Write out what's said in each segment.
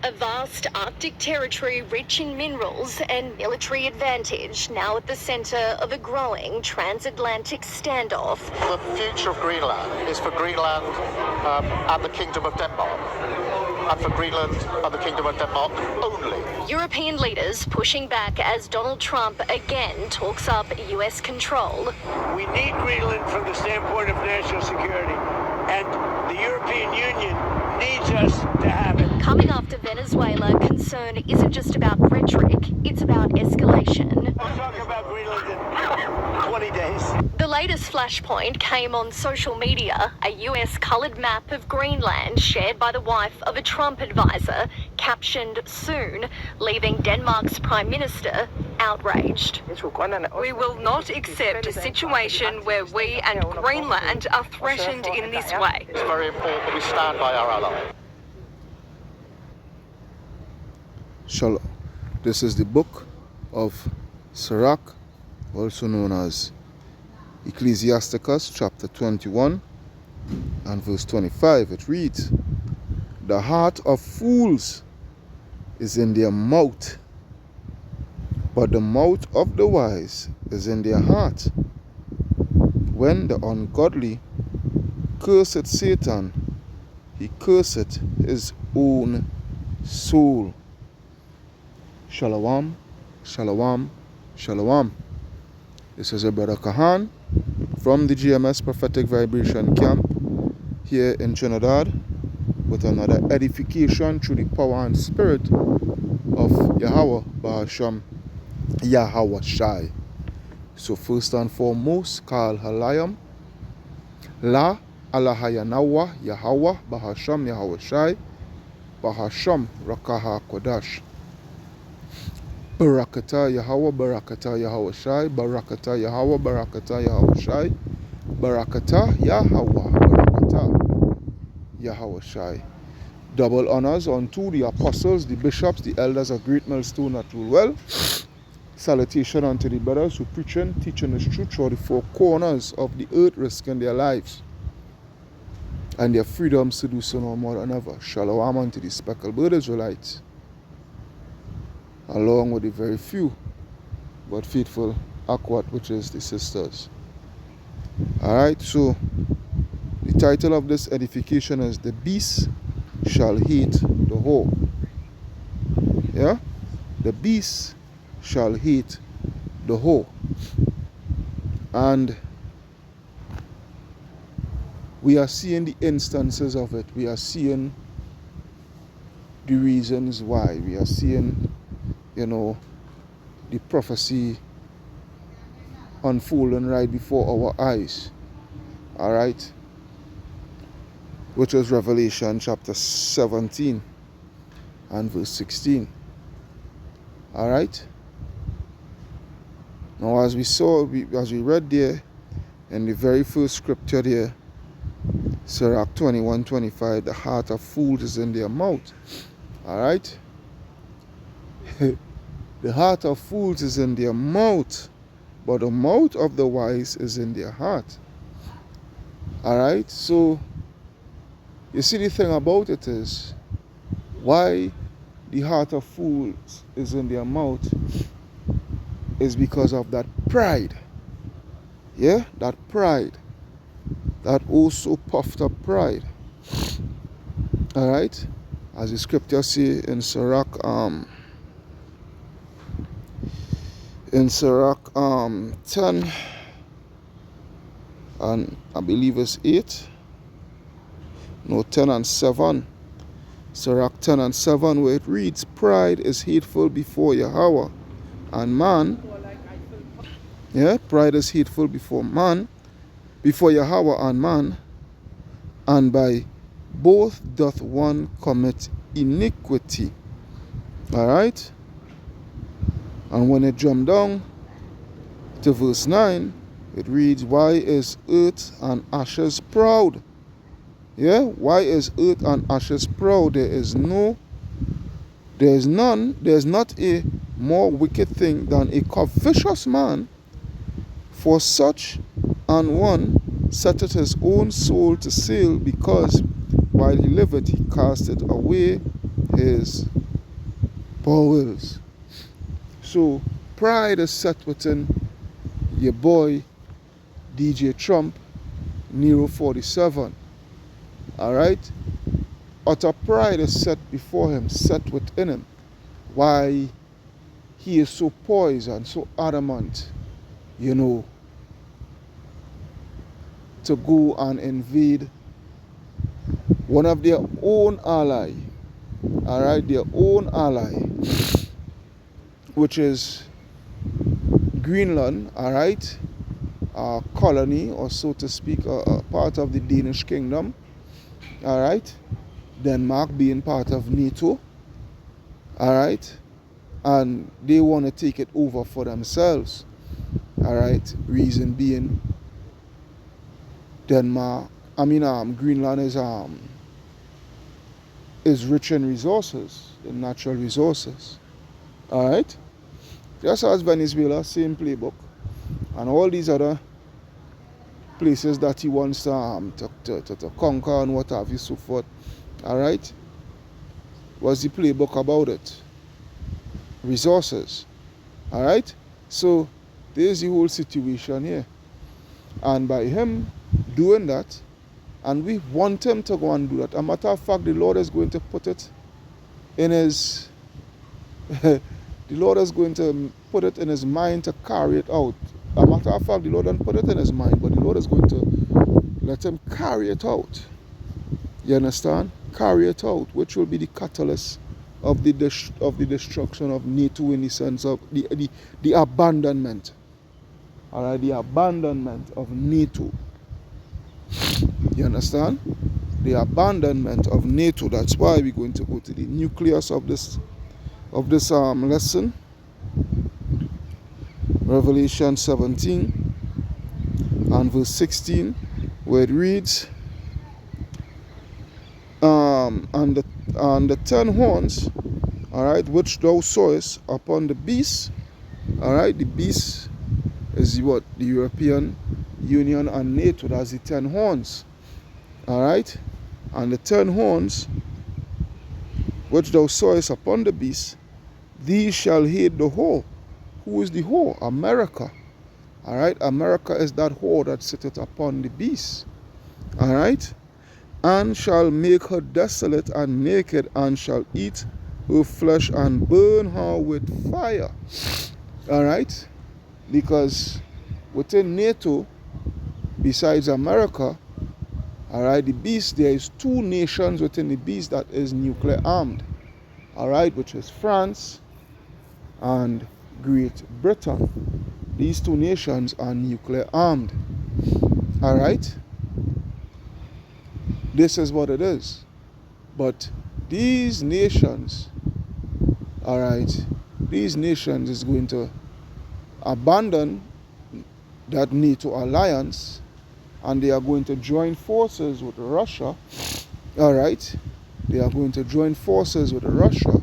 A vast Arctic territory rich in minerals and military advantage, now at the centre of a growing transatlantic standoff. The future of Greenland is for Greenland and the Kingdom of Denmark, and for Greenland and the Kingdom of Denmark only. European leaders pushing back as Donald Trump again talks up US control. We need Greenland from the standpoint of national security, and the European Union needs us to have it. Coming after Venezuela, concern isn't just about rhetoric, it's about escalation. I'll talk about Greenland in 20 days. The latest flashpoint came on social media, a US coloured map of Greenland shared by the wife of a Trump advisor, captioned soon, leaving Denmark's Prime Minister outraged. We will not accept a situation where we and Greenland are threatened in this way. It's very important that we stand by our ally. Shalom. This is the book of Sirach, also known as Ecclesiasticus, chapter 21 and verse 25. It reads, "The heart of fools is in their mouth, but the mouth of the wise is in their heart. When the ungodly curseth Satan, he curseth his own soul." Shalom, shalom, shalom. This is your brother Kahan from the GMS Prophetic Vibration Camp here in Trinidad with another edification through the power and spirit of Yahweh Bahasham Yahweh Shai. So first and foremost, Kal Halayam La Alahayanawa Yahweh Bahasham Yahweh Shai Bahasham Rakaha Kodash. Barakata Yahweh, Barakata Yahweh Shai, Barakata Yahweh, Barakata Yahweh Shai, Barakata Yahweh, Barakata Yahweh Shai. Double honors unto the apostles, the bishops, the elders of Great Millstone that rule well. Salutation unto the brothers who preaching, teaching the truth through the four corners of the earth, risking their lives and their freedoms to do so no more than ever. Shalom unto the speckled bird Israelites, along with the very few but faithful Akwat, which is the sisters. Alright, so the title of this edification is "The Beast Shall Hate the Whore." Yeah? The beast shall hate the whore. And we are seeing the instances of it. We are seeing the reasons why. We are seeing, the prophecy unfolding right before our eyes. Alright? Which is Revelation chapter 17 and verse 16. Alright? Now as we read there in the very first scripture there, Sirach 21:25, the heart of fools is in their mouth. Alright? The heart of fools is in their mouth, but the mouth of the wise is in their heart. Alright? So, you see, the thing about it is, why the heart of fools is in their mouth is because of that pride. Yeah? That pride. That also puffed up pride. Alright? As the scripture say in Sirach, 10 and I believe it's 8. No, 10 and 7. Sirach 10 and 7, where it reads, "Pride is hateful before Yahweh, and man." Yeah, pride is hateful before Yahweh and man, and by both doth one commit iniquity. Alright? And when it jump down to verse 9, it reads, "Why is earth and ashes proud?" Yeah, why is earth and ashes proud? There is not a more wicked thing than a covetous man, for such an one setteth his own soul to sale, because while he liveth he casteth away his bowels. So pride is set within your boy DJ Trump, Nero 47. Alright? Utter pride is set before him, set within him. Why he is so poised and so adamant, you know, to go and invade one of their own ally, alright, their own ally, which is Greenland, alright, a colony, or so to speak, a part of the Danish kingdom, alright, Denmark being part of NATO, alright, and they want to take it over for themselves, alright, reason being Greenland is rich in resources, in natural resources, alright, just as Venezuela, same playbook, and all these other places that he wants to conquer and what have you, so forth, alright. What's the playbook about it? Resources, alright. So there's the whole situation here, and by him doing that, and we want him to go and do that. As a matter of fact, the Lord is going to put it in his the Lord is going to put it in his mind to carry it out. As a matter of fact, the Lord didn't put it in his mind, but the Lord is going to let him carry it out. You understand? Carry it out, which will be the catalyst of the destruction of NATO, in the sense of the abandonment. Alright, the abandonment of NATO. You understand? The abandonment of NATO. That's why we're going to go to the nucleus of this lesson. Revelation 17 and verse 16, where it reads, and the 10 horns, alright, which thou sawest upon the beast, alright, the beast is what? The European Union and NATO. That's the 10 horns, alright, and the 10 horns which thou sawest upon the beast, these shall hate the whore. Who is the whore? America. Alright, America is that whore that sitteth upon the beast. Alright, and shall make her desolate and naked, and shall eat her flesh and burn her with fire. Alright, because within NATO, besides America, alright, the beast, there is 2 nations within the beast that is nuclear armed, alright, which is France and Great Britain. These 2 nations are nuclear armed, alright. This is what it is. But these nations, alright, these nations is going to abandon that NATO alliance, and they are going to join forces with Russia. Alright, they are going to join forces with Russia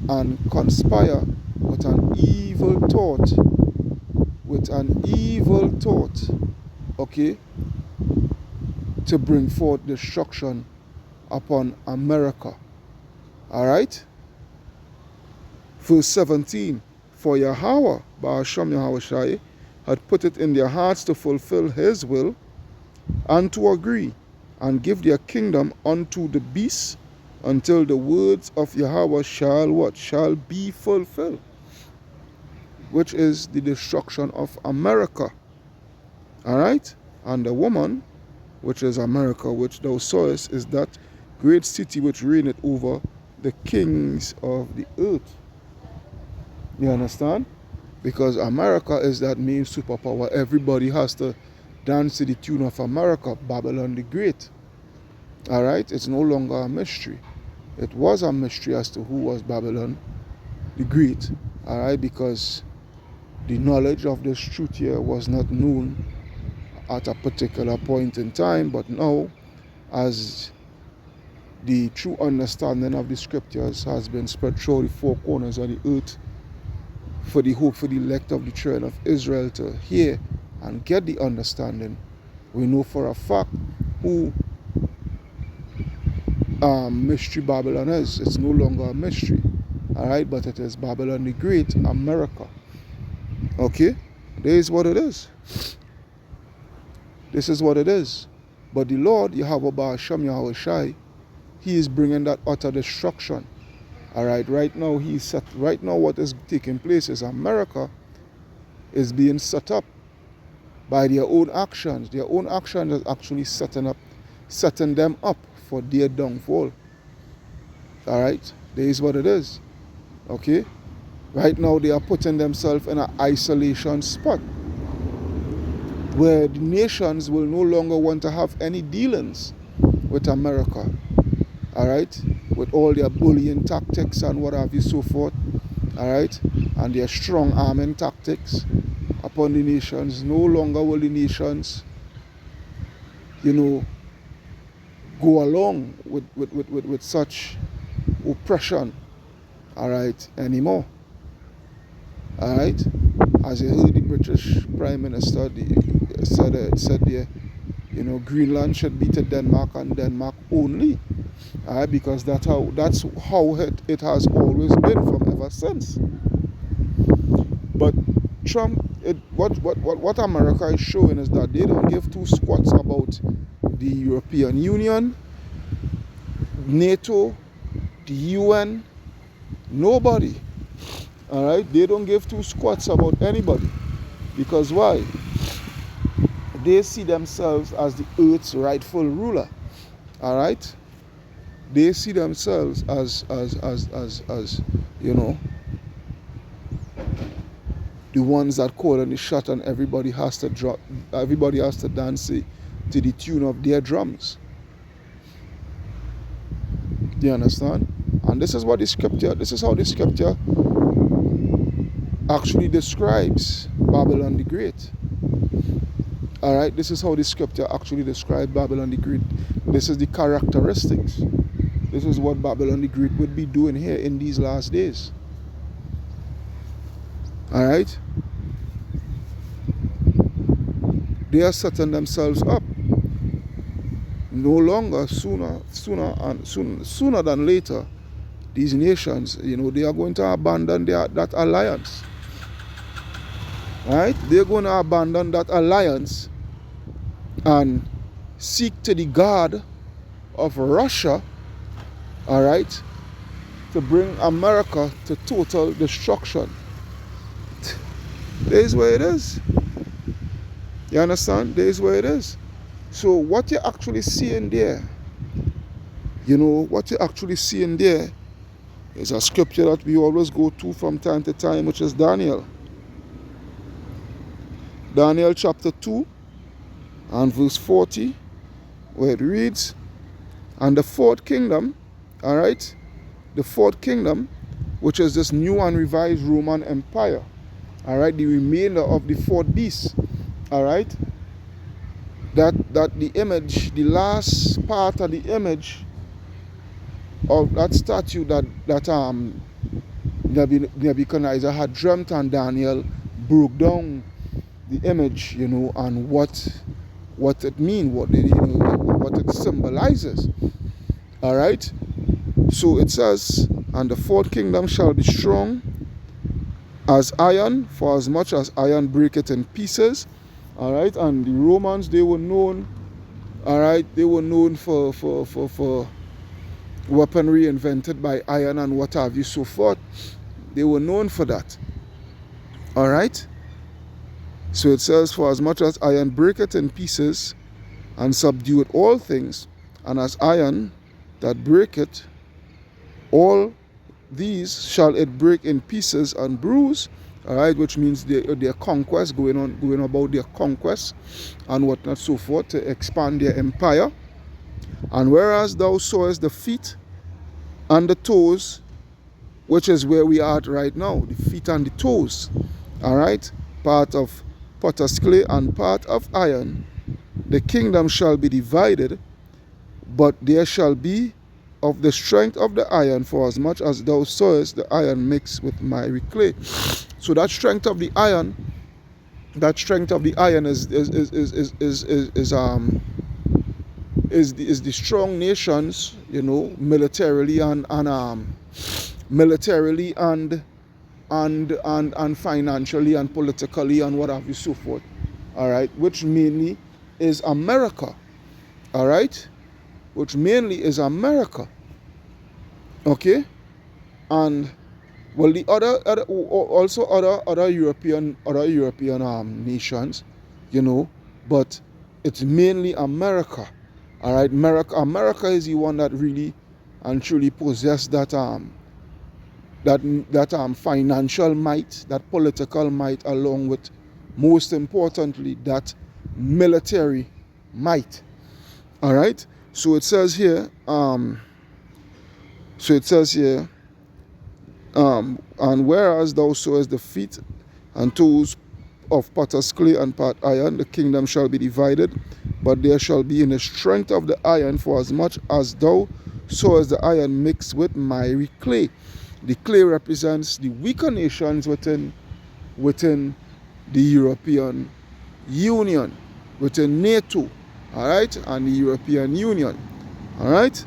and conspire with an evil thought, okay, to bring forth destruction upon America. Alright, verse 17, for Yahweh, Ba'asham Yahweh Shai, had put it in their hearts to fulfill his will, and to agree, and give their kingdom unto the beast, until the words of Yahweh shall what? Shall be fulfilled, which is the destruction of America. Alright, and the woman, which is America, which thou sawest, is that great city which reigneth over the kings of the earth. You understand? Because America is that main superpower. Everybody has to dance to the tune of America, Babylon the Great. Alright? It's no longer a mystery. It was a mystery as to who was Babylon the Great. Alright? Because the knowledge of this truth here was not known at a particular point in time, but now, as the true understanding of the scriptures has been spread through the 4 corners of the earth, for the hope for the elect of the children of Israel to hear and get the understanding, we know for a fact who mystery Babylon is. It's no longer a mystery. Alright, but it is Babylon the Great, America. Okay? This is what it is. This is what it is. But the Lord, Yahweh Ba'asham Yahweh Shai, He is bringing that utter destruction. Alright, right now what is taking place is America is being set up by their own actions. Their own actions is actually setting them up for their downfall. Alright, this is what it is. Okay? Right now they are putting themselves in an isolation spot where the nations will no longer want to have any dealings with America. Alright? With all their bullying tactics and what have you, so forth. Alright? And their strong arming tactics upon the nations. No longer will the nations, go along with such oppression, alright, anymore. Alright? As you heard the British Prime Minister said there, Greenland should be to Denmark and Denmark only. Alright, because that's how it has always been from ever since. But Trump, what America is showing is that they don't give two squats about the European Union, NATO, the UN, nobody. Alright, they don't give two squats about anybody. Because why? They see themselves as the earth's rightful ruler. Alright? They see themselves as the ones that call on the shot, and everybody has to dance to the tune of their drums. Do you understand? And this is how the scripture actually describes Babylon the Great. Alright, this is how the scripture actually describes Babylon the Great. This is the characteristics. This is what Babylon the Great would be doing here in these last days. Alright? They are setting themselves up. No longer, sooner than later, these nations, they are going to abandon that alliance. Right? They're going to abandon that alliance and seek to the God of Russia, all right, to bring America to total destruction. There's where it is. You understand? There's where it is. So what you're actually seeing there, what you're actually seeing there is a scripture that we always go to from time to time, which is Daniel. Daniel chapter 2 and verse 40, where it reads, and the fourth kingdom, all right, the fourth kingdom, which is this new and revised Roman Empire, all right, the remainder of the fourth beast, all right, that the image, the last part of the image of that statue that Nebuchadnezzar had dreamt, and Daniel broke down the image, and what it means, what it symbolizes. All right. So it says, and the fourth kingdom shall be strong as iron, for as much as iron breaketh in pieces. All right. And the Romans, they were known. All right. They were known for weaponry invented by iron and what have you, so forth. They were known for that. All right. So it says, for as much as iron breaketh in pieces, and subdueth all things, and as iron that breaketh, all these shall it break in pieces and bruise. All right, which means their conquest, going about their conquest and whatnot, so forth, to expand their empire. And whereas thou sawest the feet and the toes, which is where we are at right now, the feet and the toes, all right, part of potter's clay and part of iron, the kingdom shall be divided, but there shall be of the strength of the iron, for as much as thou sawest the iron mixed with miry clay. So that strength of the iron, is the strong nations, you know, militarily and financially and politically and what have you, so forth. All right, which mainly is America. All right, which mainly is America. Okay, and well, the other European nations, you know, but it's mainly America. All right, America is the one that really and truly possess that financial might, that political might, along with, most importantly, that military might. All right. So it says here. And whereas thou sawest the feet and toes of potter's clay and part iron, the kingdom shall be divided, but there shall be in the strength of the iron, for as much as thou sawest the iron mixed with miry clay. The clay represents the weaker nations within the European Union, within NATO, all right, and the European Union, all right.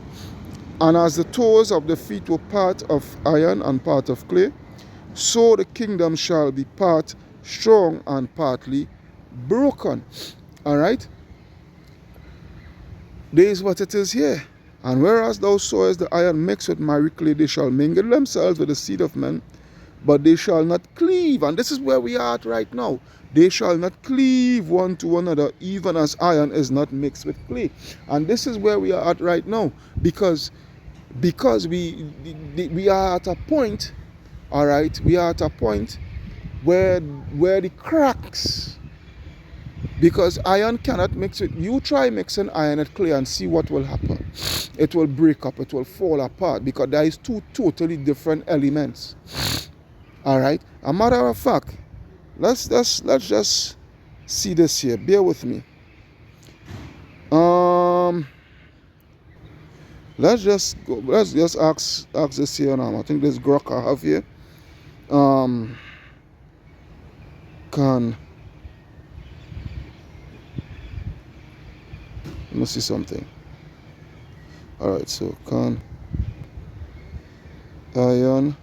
And as the toes of the feet were part of iron and part of clay, so the kingdom shall be part strong and partly broken. All right? There is what it is here. And whereas thou sawest the iron mixed with miry clay, they shall mingle themselves with the seed of men, but they shall not cleave. And this is where we are at right now. They shall not cleave one to another, even as iron is not mixed with clay. And this is where we are at right now, because we are at a point, all right, we are at a point where the cracks, because iron cannot mix it. You try mixing iron and clay and see what will happen. It will break up, it will fall apart, because there is two totally different elements. All right. A matter of fact, let's just see this here. Bear with me. Let's just ask this here now. I think this grok I have here. Let me see something. All right, so can iron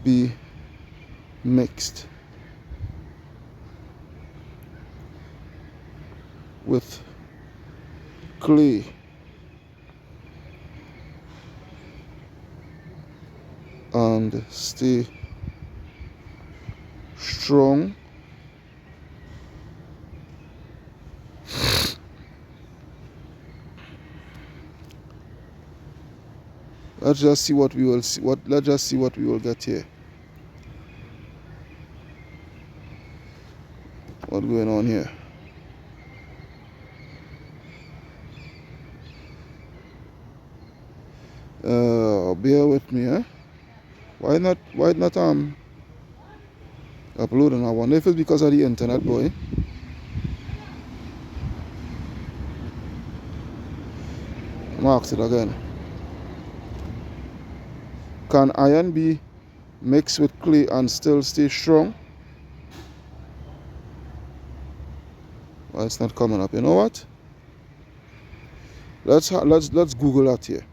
be mixed with clay and stay strong? Let's just see what we will see. Let's just see what we will get here. What's going on here? Bear with me, eh? Why not uploading? I wonder if it's because of the internet, boy. Marks it again. Can iron be mixed with clay and still stay strong? Well, it's not coming up. You know what? Let's Google that here.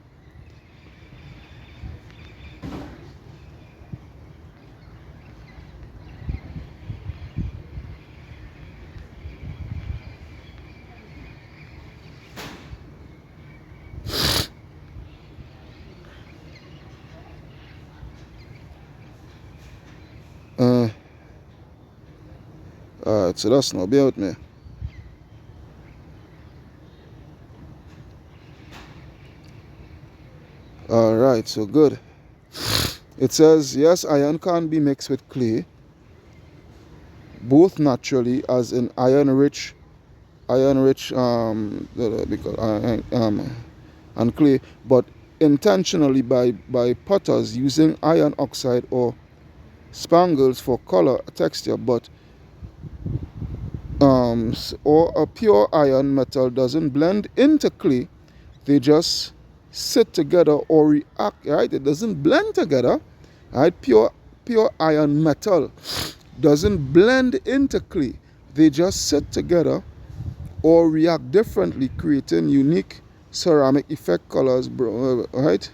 Alright, so that's now, bear with me. Alright, so good. It says, yes, iron can be mixed with clay, both naturally, as in iron rich and clay, but intentionally by potters using iron oxide or spangles for color, texture, but or a pure iron metal doesn't blend into clay. They just sit together or react, right? It doesn't blend together, right? Pure iron metal doesn't blend into clay. They just sit together or react differently, creating unique ceramic effect colors, right?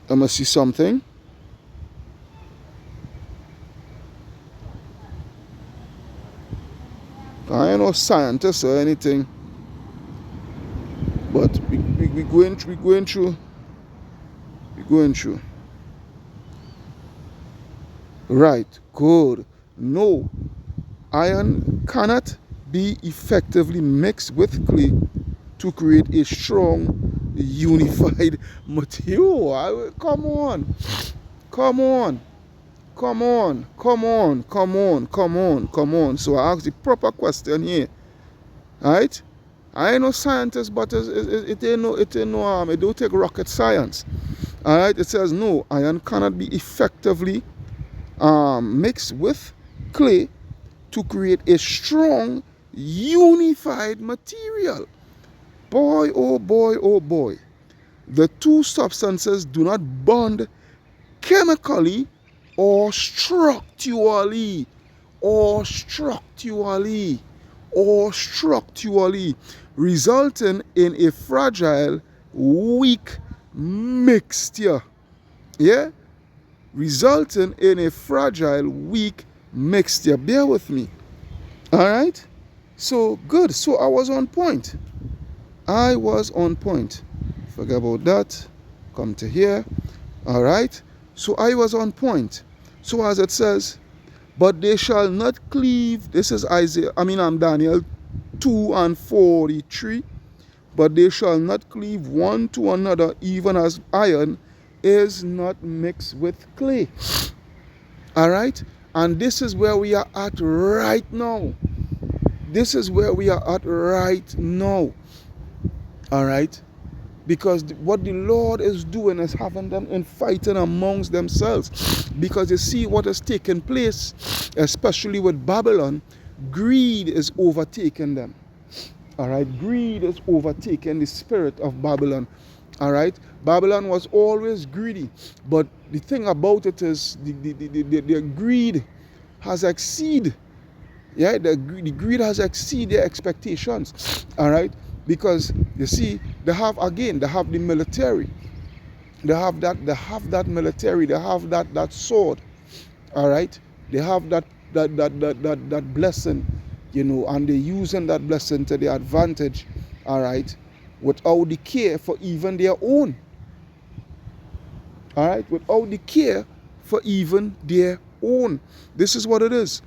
Let me see something. I ain't no scientist or anything, but we going through. Right, good. No, iron cannot be effectively mixed with clay to create a strong, unified material. Come on. So I ask the proper question here. Right? I ain't no scientist, but it don't take rocket science. Alright, it says no, iron cannot be effectively mixed with clay to create a strong, unified material. Boy, oh boy, oh boy. The two substances do not bond chemically or structurally, resulting in a fragile, weak mixture. Yeah? Resulting in a fragile, weak mixture. Bear with me. Alright? So, good. So, I was on point. Forget about that. Come to here. Alright? So, I was on point. So, as it says, but they shall not cleave. This is Daniel 2:43. But they shall not cleave one to another, even as iron is not mixed with clay. Alright? And this is where we are at right now. Alright? Because what the Lord is doing is having them in fighting amongst themselves. Because you see what has taken place, especially with Babylon, greed is overtaking them. Alright, greed is overtaking the spirit of Babylon. Alright, Babylon was always greedy, but the thing about it is their greed has exceeded. Yeah, the greed has exceeded their expectations. Alright, because you see, they have the military. They have that military, they have that sword. Alright, they have that blessing. And they're using that blessing to their advantage, alright, without the care for even their own. Alright, without the care for even their own. This is what it is.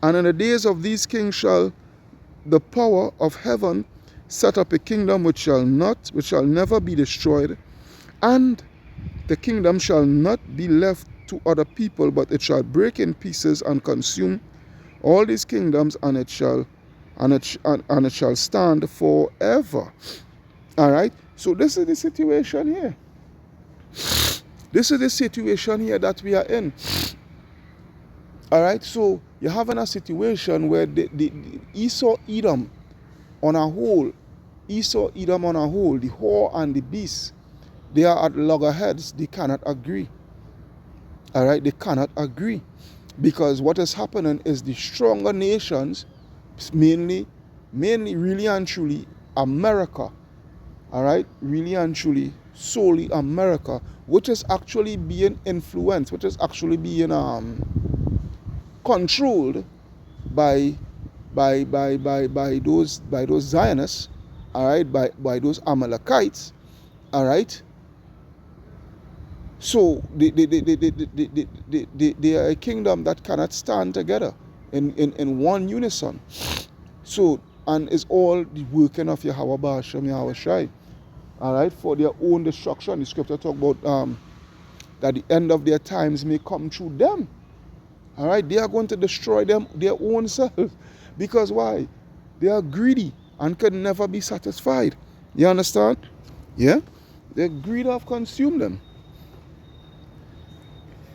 And in the days of these kings shall the power of heaven set up a kingdom which shall never be destroyed, and the kingdom shall not be left to other people, but it shall break in pieces and consume all these kingdoms, and it shall stand forever. All right. So this is the situation here. This is the situation here that we are in. All right. So you're having a situation where the Esau Edom on a whole, the whore and the beast, they are at loggerheads. They cannot agree. All right. They cannot agree. Because what is happening is the stronger nations, mainly really and truly America, all right, really and truly solely America, which is actually being influenced, which is actually being controlled by those Zionists, all right, by those Amalekites, all right. So they are a kingdom that cannot stand together in one unison. So, and it's all the working of Yahweh Ba'ashem Yahweh Shai. Alright, for their own destruction. The scripture talk about that the end of their times may come through them. Alright, they are going to destroy them their own self. Because why? They are greedy and can never be satisfied. You understand? Yeah? Their greed have consumed them.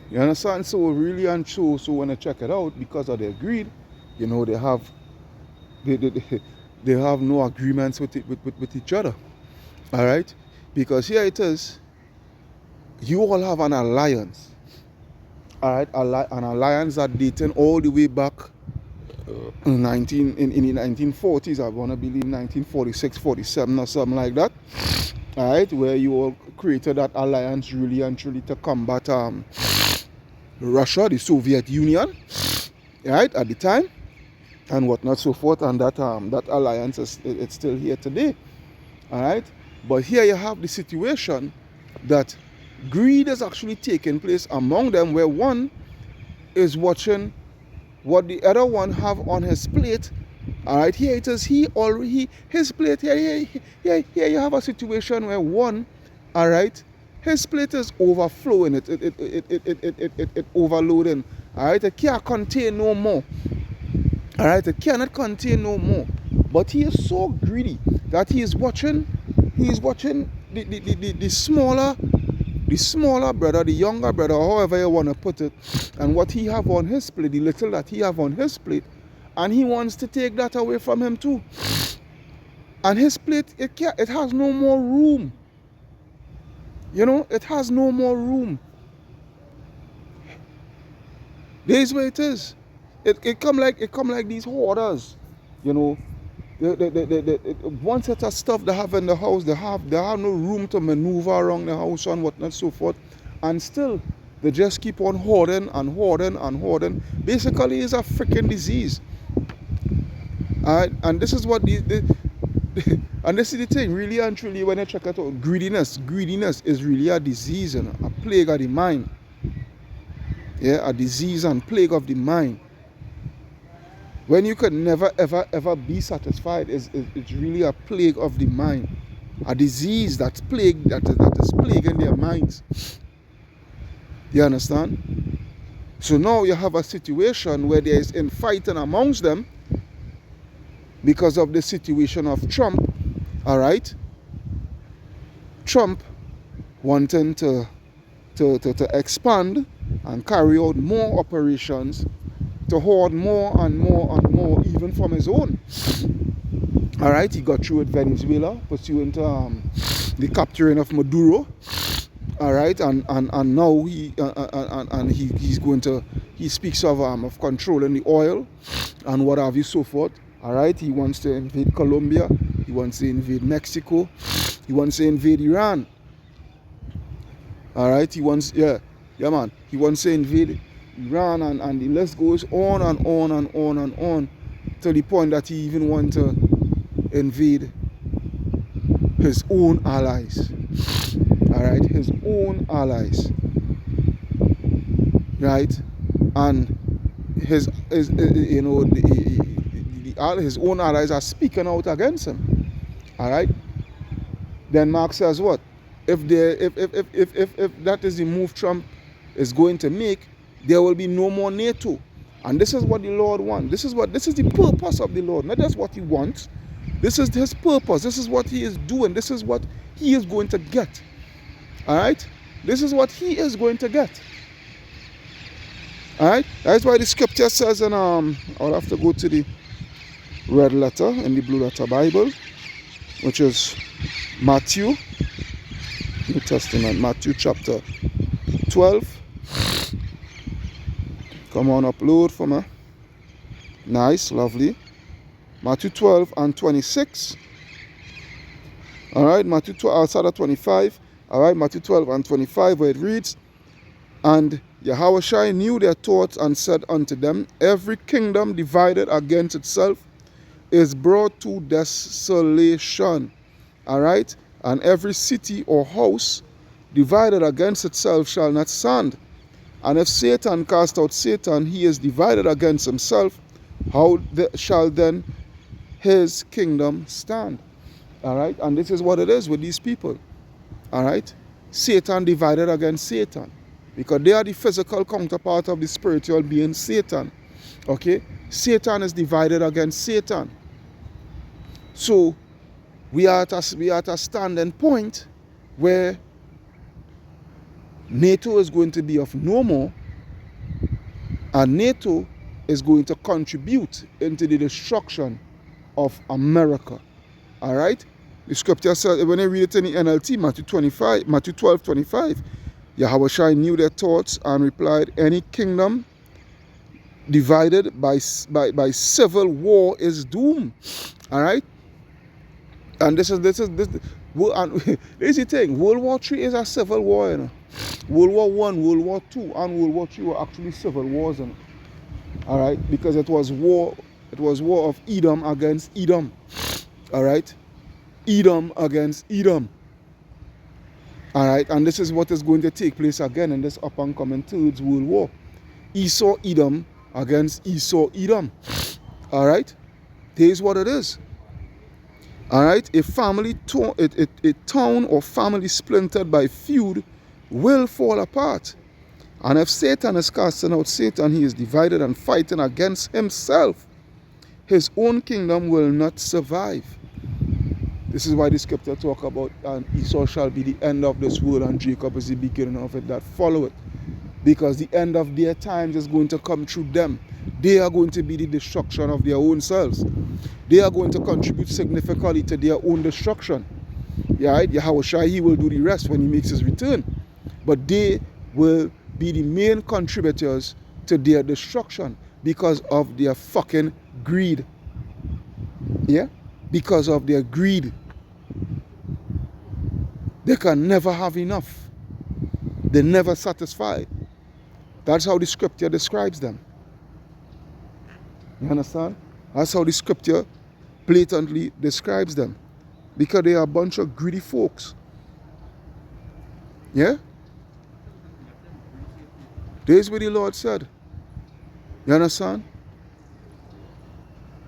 You understand? So really and true. So when I check it out, because of their greed, they have no agreements with each other. All right. Because here it is, you all have an alliance. All right, an alliance that dating all the way back in the 1940s, I want to believe 1946, 47 or something like that. All right, where you all created that alliance really and truly to combat Russia, the Soviet Union, right, at the time, and whatnot, so forth, and that alliance it's still here today. All right, but here you have the situation that greed is actually taking place among them, where one is watching what the other one have on his plate. All right, here it is, his plate, here you have a situation where one, all right, his plate is overflowing, it overloading. All right, it can't contain no more. All right, it cannot contain no more. But he is so greedy that he is watching the smaller brother, the younger brother, however you want to put it, and what he have on his plate, the little that he have on his plate, and he wants to take that away from him too. And his plate, it has no more room. You know, it has no more room. This is where it is. It come like these hoarders, you know. One set of stuff they have in the house, they have no room to maneuver around the house and whatnot, so forth, and still they just keep on hoarding and hoarding and hoarding. Basically, it's a freaking disease. And this is what and this is the thing, really and truly, when you check it out, greediness is really a disease and a plague of the mind. Yeah, a disease and plague of the mind. When you could never ever be satisfied, it's really a plague of the mind, a disease that is plaguing their minds. You understand? So now you have a situation where there is infighting amongst them because of the situation of Trump. All right, Trump wanting to expand and carry out more operations, to hoard more and more and more, even from his own. All right, he got through with Venezuela, pursuant to the capturing of Maduro. All right, and now he speaks of controlling the oil and what have you, so forth. All right, he wants to invade Colombia, he wants to invade Mexico, he wants to invade Iran. All right, he wants to invade Iran, and the list goes on and on and on and on, to the point that he even wants to invade his own allies. All right, his own allies. Right, and his own allies are speaking out against him. All right. Then Mark says what? If that is the move Trump is going to make, there will be no more NATO. And this is what the Lord wants. This is the purpose of the Lord. Not just what he wants. This is his purpose. This is what he is doing. This is what he is going to get. All right? This is what he is going to get. All right? That's why the scripture says, and I'll have to go to the red letter in the blue letter Bible, which is Matthew, New Testament, Matthew chapter 12. Come on, upload for me. Nice, lovely. Matthew 12 and 26. All right, Matthew 12, outside of 25. All right, Matthew 12 and 25, where it reads, And Yahushua knew their thoughts and said unto them, Every kingdom divided against itself is brought to desolation. All right, and every city or house divided against itself shall not stand. And if Satan cast out Satan, he is divided against himself. How shall then his kingdom stand? All right, and this is what it is with these people. All right, Satan divided against Satan, because they are the physical counterpart of the spiritual being Satan. Okay, Satan is divided against Satan. So we are at a standing point where NATO is going to be of no more, and NATO is going to contribute into the destruction of America. All right? The scripture says, when you read it in the NLT, Matthew 12:25, Yahweh Shai knew their thoughts and replied, any kingdom divided by civil war is doomed. All right? And this. Here's the thing. World War III is a civil war, you know. World War I, World War II, and World War III were actually civil wars, you know. All right? Because it was war of Edom against Edom. All right? Edom against Edom. All right? And this is what is going to take place again in this up and coming Third World War. Esau Edom against Esau Edom. All right? Here's what it is. All right? A town or family splintered by feud will fall apart. And if Satan is casting out Satan, he is divided and fighting against himself. His own kingdom will not survive. This is why the scripture talk about, and Esau shall be the end of this world, and Jacob is the beginning of it that follow it. Because the end of their times is going to come through them. They are going to be the destruction of their own selves. They are going to contribute significantly to their own destruction. Yeah, right? Yahweh Shai, he will do the rest when he makes his return. But they will be the main contributors to their destruction because of their fucking greed. Yeah? Because of their greed. They can never have enough. They're never satisfied. That's how the scripture describes them. You understand? That's how the scripture blatantly describes them. Because they are a bunch of greedy folks. Yeah? This is what the Lord said. You understand?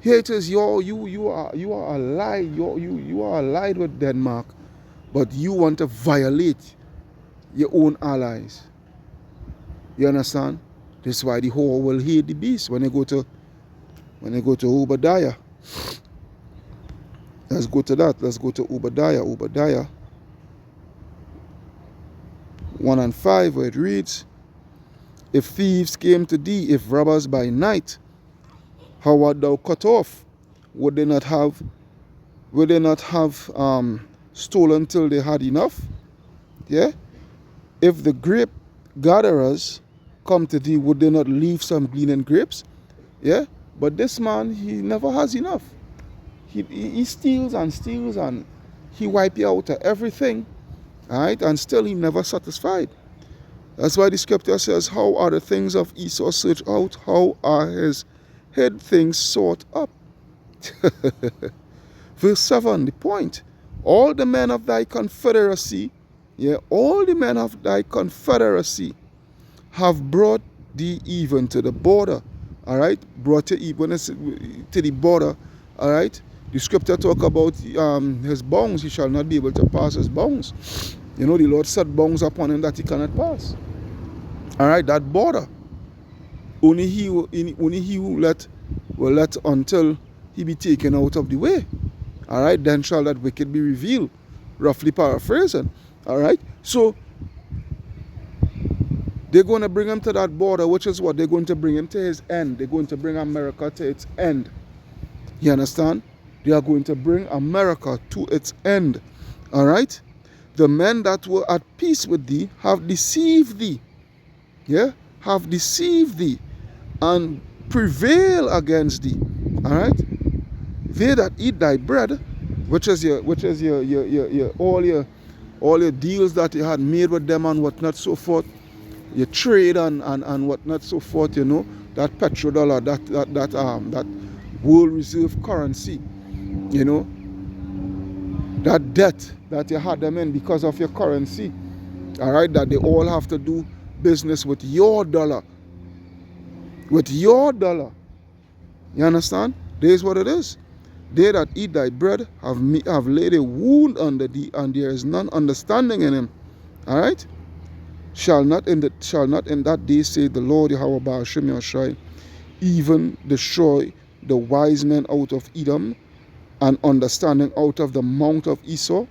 Here it is, you are allied. You are allied with Denmark, but you want to violate your own allies. You understand? This is why the whore will hate the beast when they go to Obadiah. Let's go to that. Let's go to Obadiah. Obadiah 1 and 5, where it reads, if thieves came to thee, if robbers by night, how art thou cut off? Would they not have stolen till they had enough? Yeah? If the grape gatherers come to thee, would they not leave some gleaning grapes? Yeah? But this man, he never has enough. He steals and steals and he wipe you out of everything. Alright? And still he never satisfied. That's why the scripture says, how are the things of Esau searched out? How are his hid things sought up? Verse 7, the point. All the men of thy confederacy, all the men of thy confederacy have brought thee even to the border. Alright? Brought you even to the border. Alright? The scripture talk about his bounds. He shall not be able to pass his bounds. You know, the Lord set bounds upon him that he cannot pass. Alright, that border. Only he will let until he be taken out of the way. Alright, then shall that wicked be revealed. Roughly paraphrasing. Alright, so they're going to bring him to that border, which is what? They're going to bring him to his end. They're going to bring America to its end. You understand? They are going to bring America to its end. Alright? The men that were at peace with thee have deceived thee. Yeah? Have deceived thee and prevail against thee. Alright? They that eat thy bread, which is your all your deals that you had made with them and whatnot so forth, your trade and whatnot so forth, you know, that petrodollar, that world reserve currency, you know, that debt that you had them in because of your currency, all right, that they all have to do business with your dollar. With your dollar. You understand? This is what it is. They that eat thy bread have laid a wound under thee, and there is none understanding in him. All right? Shall not in that day, say the Lord Yahweh Ba'ashem Yashai, even destroy the wise men out of Edom, and understanding out of the mount of Esau,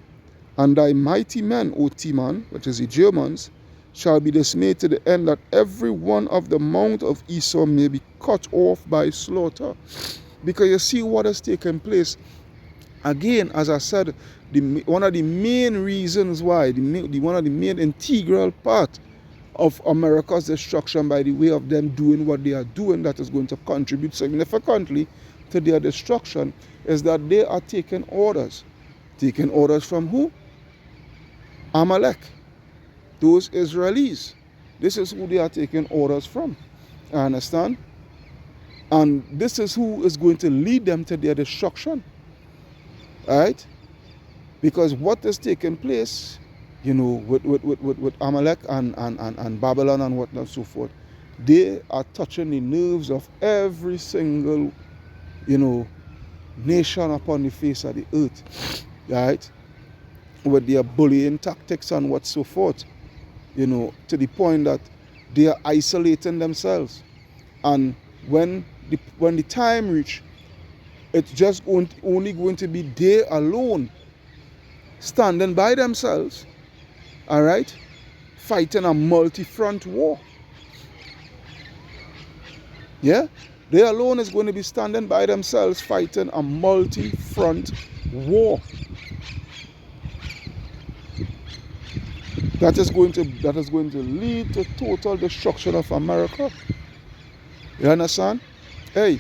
and thy mighty men, O Timan, which is the Germans, shall be dismayed to the end that every one of the mount of Esau may be cut off by slaughter. Because you see what has taken place Again, as I said, one of the main reasons why, one of the main integral part of America's destruction by the way of them doing what they are doing that is going to contribute significantly to their destruction is that they are taking orders. Taking orders from who? Amalek. Those Israelis. This is who they are taking orders from. I understand? And this is who is going to lead them to their destruction. Alright? Because what is taking place, you know, with Amalek and Babylon and whatnot, so forth, they are touching the nerves of every single, you know, nation upon the face of the earth. Right? With their bullying tactics and what so forth, you know, to the point that they are isolating themselves. And when the time reach, it's just only going to be they alone standing by themselves, all right, fighting a multi-front war. Yeah? They alone is going to be standing by themselves fighting a multi-front war. That is going to lead to total destruction of America. You understand? Hey,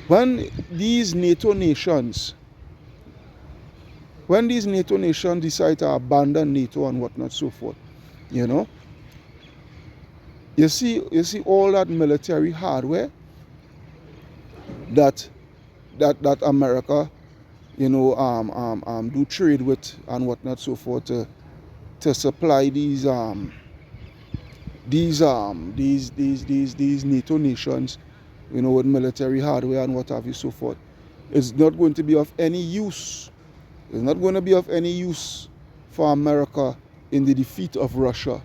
when these NATO nations decide to abandon NATO and whatnot, so forth, you know, you see all that military hardware that America, you know, do trade with and whatnot, so forth, to supply these NATO nations, you know, with military hardware and what have you, so forth. It's not going to be of any use. It's not going to be of any use for America in the defeat of Russia.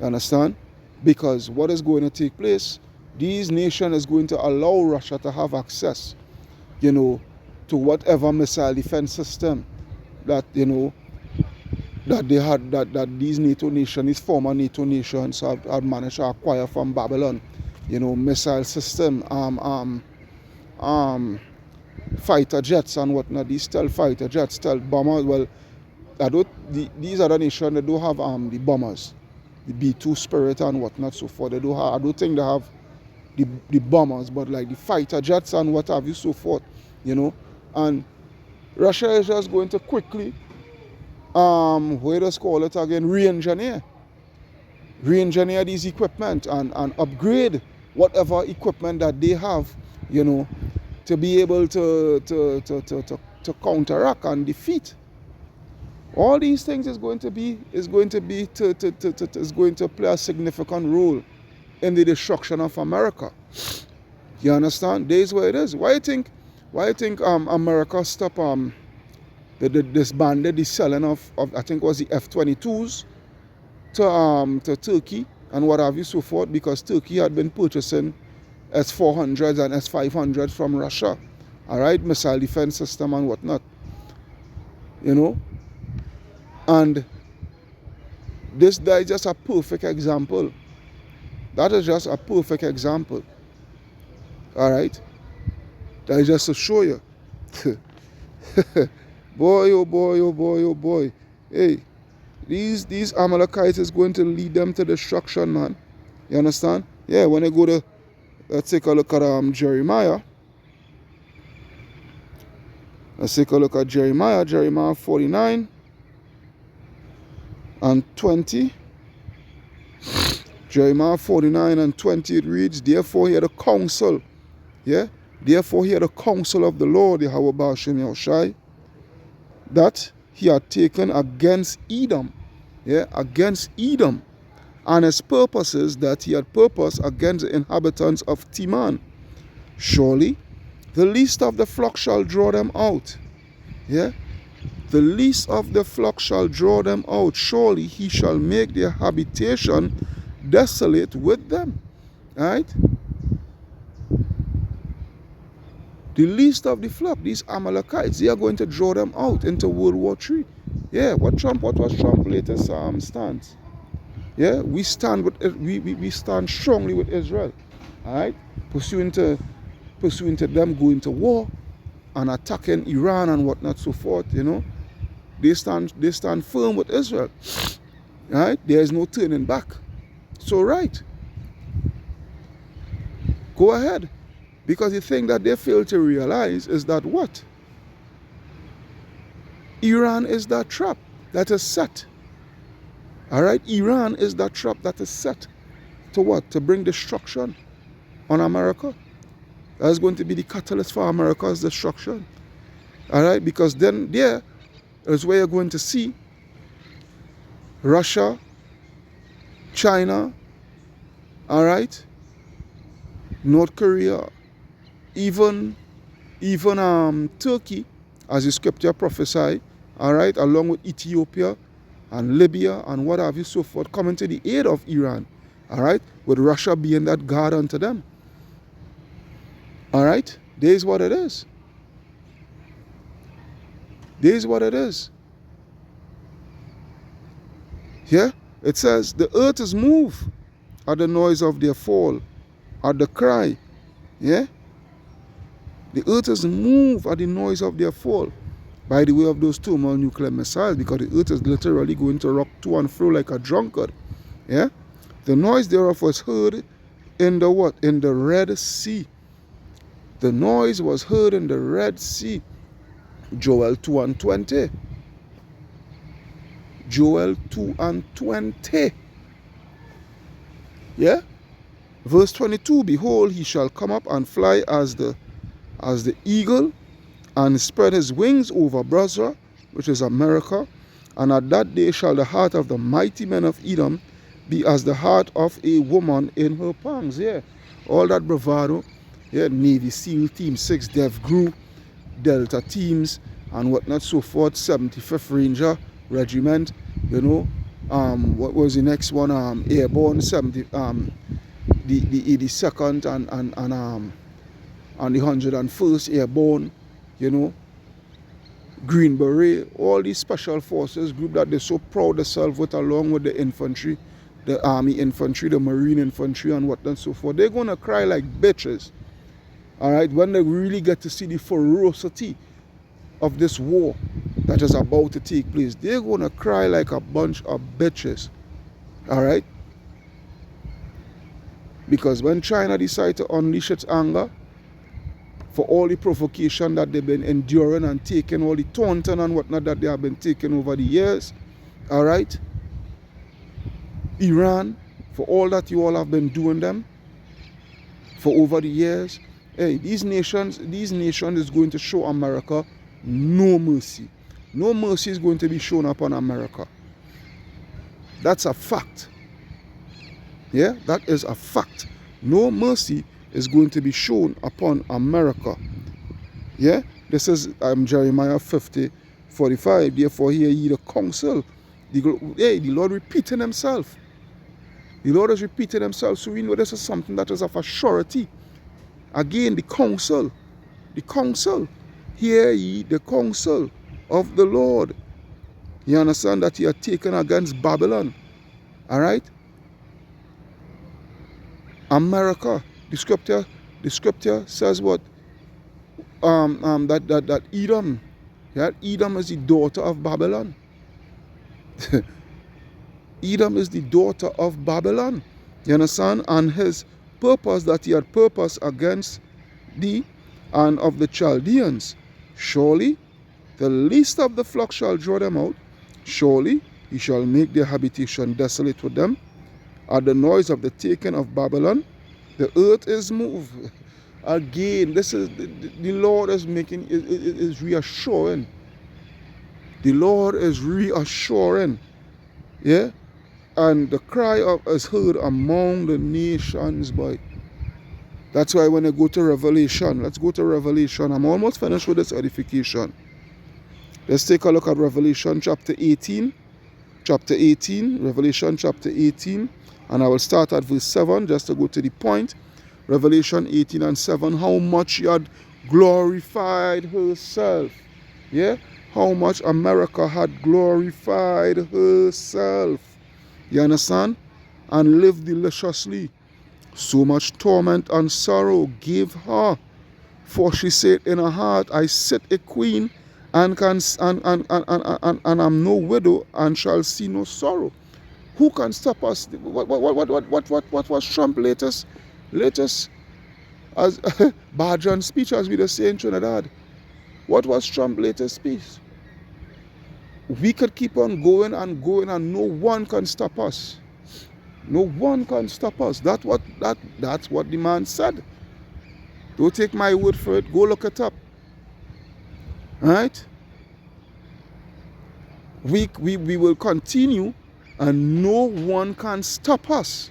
You understand? Because what is going to take place, these nations is going to allow Russia to have access, you know, to whatever missile defense system that, you know, that they had, that these NATO nations, these former NATO nations have managed to acquire from Babylon. You know, missile system, fighter jets and whatnot, these stealth fighter jets, stealth bombers. Well, these other nations, they don't have the bombers, the B-2 Spirit and whatnot, so forth. I don't think they have the bombers, but like the fighter jets and what have you, so forth, you know. And Russia is just going to quickly, what does call it again, re-engineer these equipment and upgrade whatever equipment that they have, you know, to be able to counteract and defeat. All these things is going to play a significant role in the destruction of America. You understand? This is where it is. Why you think America stopped disbanded the selling of I think it was the F-22s to Turkey and what have you, so forth, because Turkey had been purchasing S-400s and S-500s from Russia, all right, missile defense system and whatnot, you know. And that is just a perfect example. That is just a perfect example, all right. That is just to show you. Boy, oh boy, oh boy, oh boy. Hey, these Amalekites is going to lead them to destruction, man. You understand? Yeah, when I go to, let's take a look at Jeremiah. Let's take a look at Jeremiah 49 and 20. Jeremiah 49 and 20, it reads, therefore hear the counsel, yeah? Therefore hear the counsel of the Lord, Yahweh Ba'ashem Yahushai, that he had taken against Edom, yeah, against Edom, and his purposes that he had purposed against the inhabitants of Teman. Surely the least of the flock shall draw them out, yeah, the least of the flock shall draw them out. Surely he shall make their habitation desolate with them, right? The least of the flock, these Amalekites, they are going to draw them out into World War III. Yeah, what was Trump's latest stance? Yeah, we stand strongly with Israel. All right, pursuing to them going to war and attacking Iran and whatnot, so forth, you know, they stand firm with Israel. Right? There is no turning back. So right. Go ahead. Because the thing that they fail to realize is that what? Iran is that trap that is set. Alright? Iran is that trap that is set to what? To bring destruction on America. That's going to be the catalyst for America's destruction. Alright? Because then there is where you're going to see Russia, China, alright, North Korea, even Turkey, as the scripture prophesy, alright, along with Ethiopia and Libya and what have you, so forth, coming to the aid of Iran, alright, with Russia being that guard unto them. Alright, there's what it is. There's what it is. Yeah, it says, the earth is moved at the noise of their fall, at the cry. Yeah, the earth is moved at the noise of their fall by the way of those thermonuclear missiles, because the earth is literally going to rock to and fro like a drunkard. Yeah, the noise thereof was heard in the what? In the Red Sea. The noise was heard in the Red Sea. Joel 2:20. Joel 2:20. Yeah? Verse 22, behold, he shall come up and fly as the eagle, and spread his wings over Bozrah, which is America. And at that day shall the heart of the mighty men of Edom be as the heart of a woman in her pangs. Yeah, all that bravado. Yeah, Navy SEAL Team 6, Dev Group, Delta teams, and whatnot, so forth. 75th Ranger Regiment, you know. What was the next one? Airborne 70, the 82nd and the 101st Airborne, you know. Green Beret, all these special forces group that they're so proud themselves with, along with the infantry, the army infantry, the marine infantry, and whatnot, so forth. They're gonna cry like bitches. Alright, when they really get to see the ferocity of this war that is about to take place, they're gonna cry like a bunch of bitches. Alright? Because when China decides to unleash its anger for all the provocation that they've been enduring and taking, all the taunting and whatnot that they have been taking over the years, alright? Iran, for all that you all have been doing them for over the years, hey, these nations is going to show America no mercy. No mercy is going to be shown upon America. That's a fact. Yeah, that is a fact. No mercy is going to be shown upon America. Yeah, this is Jeremiah 50:45. Therefore hear ye the counsel. The Lord repeating himself. The Lord is repeating himself, so we know this is something that is of a surety. Again, the counsel. Hear ye the counsel of the Lord. You understand that he had taken against Babylon. Alright? America. The scripture says what? That Edom. Yeah, Edom is the daughter of Babylon. Edom is the daughter of Babylon. You understand? And his purpose that he had purpose against thee and of the Chaldeans. Surely the least of the flock shall draw them out. Surely he shall make their habitation desolate with them. At the noise of the taking of Babylon, the earth is moved. Again, this is the Lord is making, is reassuring. The Lord is reassuring. Yeah? And the cry of is heard among the nations, boy. That's why when I go to Revelation, let's go to Revelation. I'm almost finished with this edification. Let's take a look at Revelation chapter 18. Chapter 18, Revelation chapter 18. And I will start at verse 7 just to go to the point. Revelation 18:7. How much she had glorified herself. Yeah? How much America had glorified herself. You understand? And lived deliciously. So much torment and sorrow gave her. For she said in her heart, I sit a queen and am no widow and shall see no sorrow. Who can stop us? What was Trump latest as Bajan speech, as we the say in Trinidad? What was Trump's latest speech? We could keep on going and going, and no one can stop us. No one can stop us. That's what the man said. Don't take my word for it. Go look it up. Right? We will continue, and no one can stop us.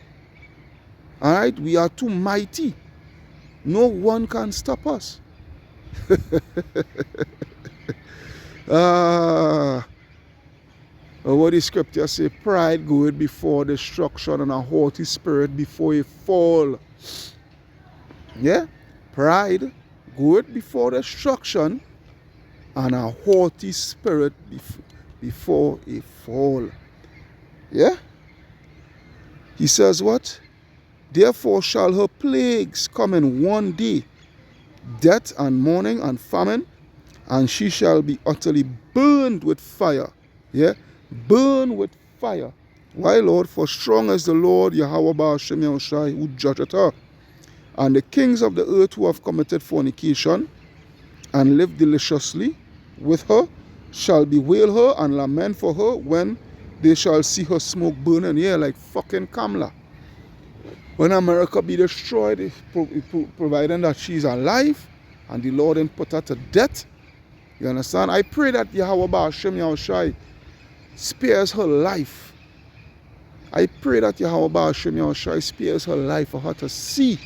All right? We are too mighty. No one can stop us. What the scripture say, pride goeth before destruction and a haughty spirit before a fall. Yeah? Pride goeth before destruction and a haughty spirit before a fall. Yeah? He says what? Therefore shall her plagues come in one day, death and mourning and famine, and she shall be utterly burned with fire. Yeah? Burn with fire. Why, Lord? For strong is the Lord Yahweh Ba'ashem Yahushai, who judgeth her. And the kings of the earth who have committed fornication and lived deliciously with her shall bewail her and lament for her when they shall see her smoke burning. Yeah, like fucking Kamala. When America be destroyed, providing that she's alive and the Lord then put her to death. You understand? I pray that Yahweh Ba'ashem Yahushai spares her life. I pray that Yahweh Ba'ashem Yahushai spares her life for her to see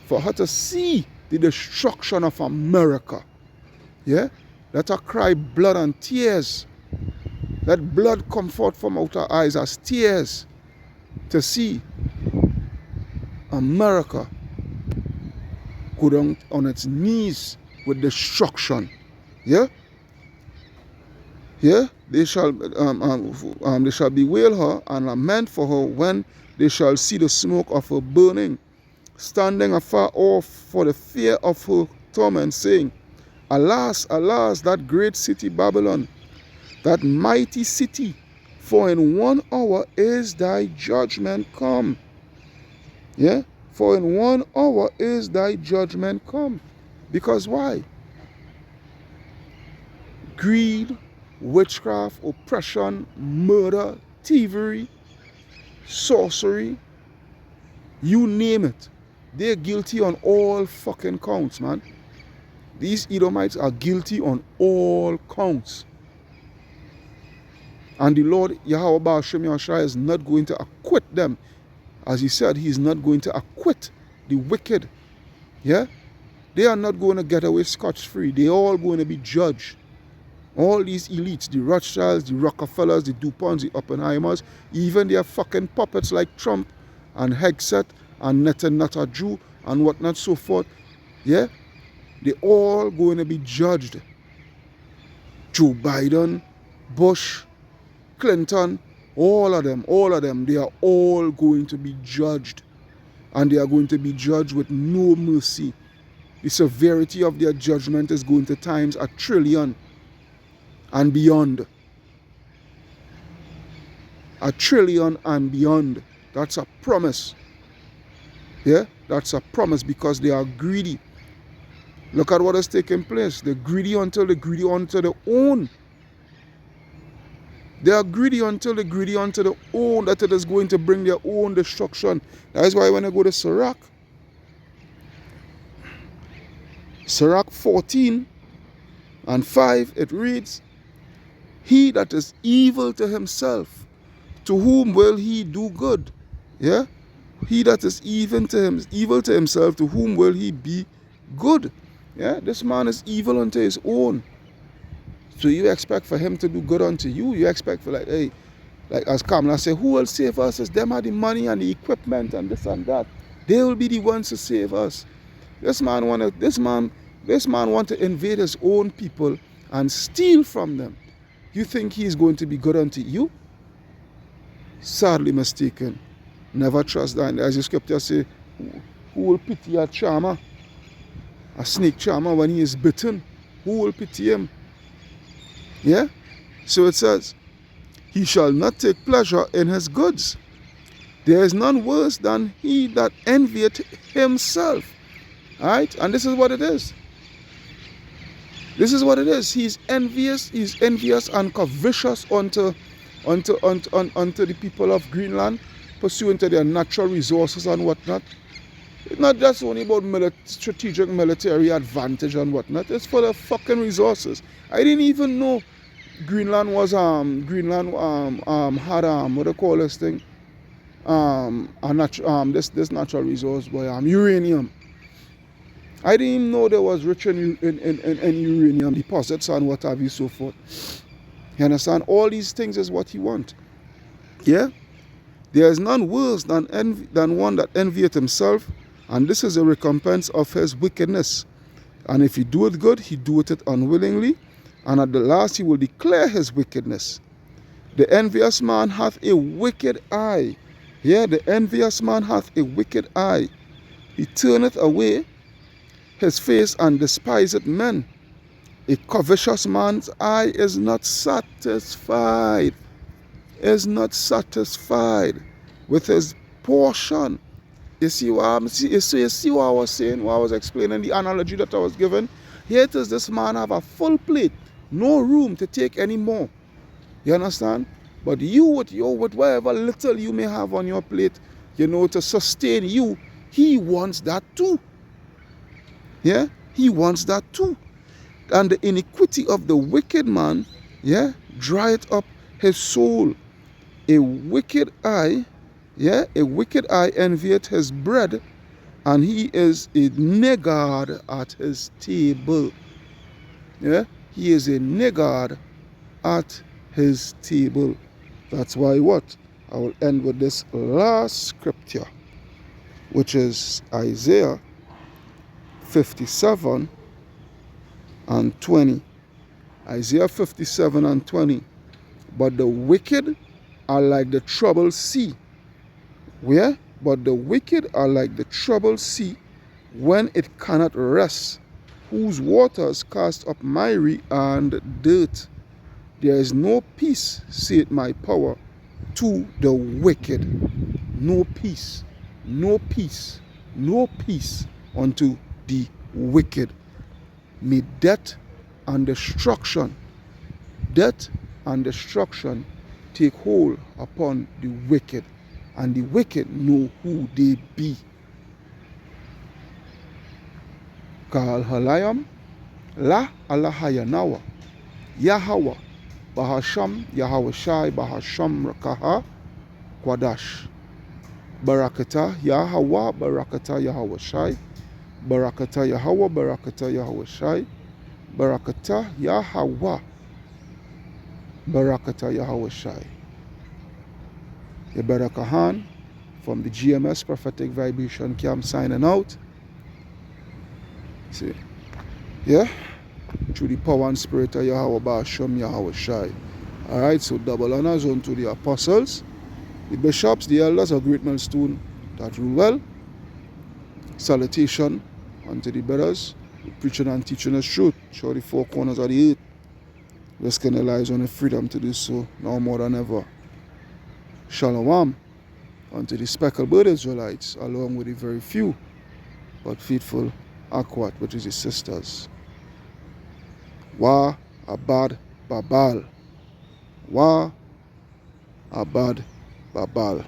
the destruction of America. Yeah? Let her cry blood and tears. Let blood come forth from out her eyes as tears to see America go down on its knees with destruction. Yeah? Yeah? They shall bewail her and lament for her when they shall see the smoke of her burning, standing afar off for the fear of her torment, saying, Alas, alas, that great city Babylon, that mighty city, for in 1 hour is thy judgment come. Yeah? For in 1 hour is thy judgment come. Because why? Greed, witchcraft, oppression, murder, thievery, sorcery, you name it. They're guilty on all fucking counts, man. These Edomites are guilty on all counts. And the Lord Yahweh Ba'ashem Yahushai is not going to acquit them. As he said, he is not going to acquit the wicked. Yeah? They are not going to get away scotch-free. They're all going to be judged. All these elites, the Rothschilds, the Rockefellers, the DuPonts, the Oppenheimers, even their fucking puppets like Trump and Hegseth and Netanyahu and whatnot, so forth. Yeah? They're all going to be judged. Joe Biden, Bush, Clinton, all of them, they are all going to be judged. And they are going to be judged with no mercy. The severity of their judgment is going to times 1 trillion and beyond. 1 trillion and beyond. That's a promise. Yeah? That's a promise because they are greedy. Look at what has taken place. They're greedy until they own. They are greedy until they own that it is going to bring their own destruction. That is why when I go to Sirach 14 and 5, it reads, He that is evil to himself, to whom will he do good? Yeah? He that is evil to himself, to whom will he be good? Yeah? This man is evil unto his own. So you expect for him to do good unto you. You expect for like as Kamala say, who will save us? It's them have the money and the equipment and this and that. They will be the ones to save us. This man want to invade his own people and steal from them. You think he's going to be good unto you? Sadly mistaken. Never trust that. As the scripture say, who will pity a charmer? A snake charmer, when he is bitten, who will pity him? Yeah? So it says, he shall not take pleasure in his goods. There is none worse than he that envieth himself. Alright? And this is what it is. This is what it is. He's envious and covetous unto the people of Greenland, pursuant to their natural resources and whatnot. It's not just only about strategic military advantage and whatnot. It's for the fucking resources. I didn't even know Greenland was had what do you call this thing? This natural resource boy, uranium. I didn't even know there was rich in uranium deposits and what have you, so forth. You understand? All these things is what he want. Yeah? There is none worse than one that envieth himself, and this is a recompense of his wickedness. And if he doeth good, he doeth it unwillingly, and at the last he will declare his wickedness. The envious man hath a wicked eye. Yeah, the envious man hath a wicked eye. He turneth away his face and despiseth men. A covetous man's eye is not satisfied. Is not satisfied with his portion. You see what I was saying, what I was explaining, the analogy that I was given? Here it is, this man have a full plate, no room to take any more. You understand? But you with whatever little you may have on your plate, to sustain you, he wants that too. Yeah, he wants that too. And the iniquity of the wicked man, drieth up his soul. A wicked eye, envieth his bread, and he is a niggard at his table. Yeah, he is a niggard at his table. That's why what? I will end with this last scripture, which is Isaiah 57 and 20. Isaiah 57 and 20. But the wicked are like the troubled sea. Where? But the wicked are like the troubled sea when it cannot rest, whose waters cast up miry and dirt. There is no peace, saith my power, to the wicked. No peace, no peace, no peace unto the wicked. May death and destruction take hold upon the wicked, and the wicked know who they be. Kal halayam la alahayanawa Yahweh Bahasham Yahweh Shai Bahasham Rakaha Kwadash Barakata Yahweh Barakata Yahweh Shai Barakata Yahweh Barakata Yahweh Shai Barakata Yahweh Barakata Yahweh Shai. Yeberaka Han from the GMS Prophetic Vibration Camp signing out. See, yeah, through the power and spirit of Yahweh Ba'asham Yahweh Shai. Alright, so double honors unto the apostles, the bishops, the elders of Great Millstone that rule well. Salutation unto the brothers who preaching and teaching us truth, show the four corners of the earth, risking their lives on the freedom to do so, now more than ever. Shalom unto the speckled bird Israelites, along with the very few but faithful Akwat, which is his sisters. Wa Abad Babal. Wa Abad Babal.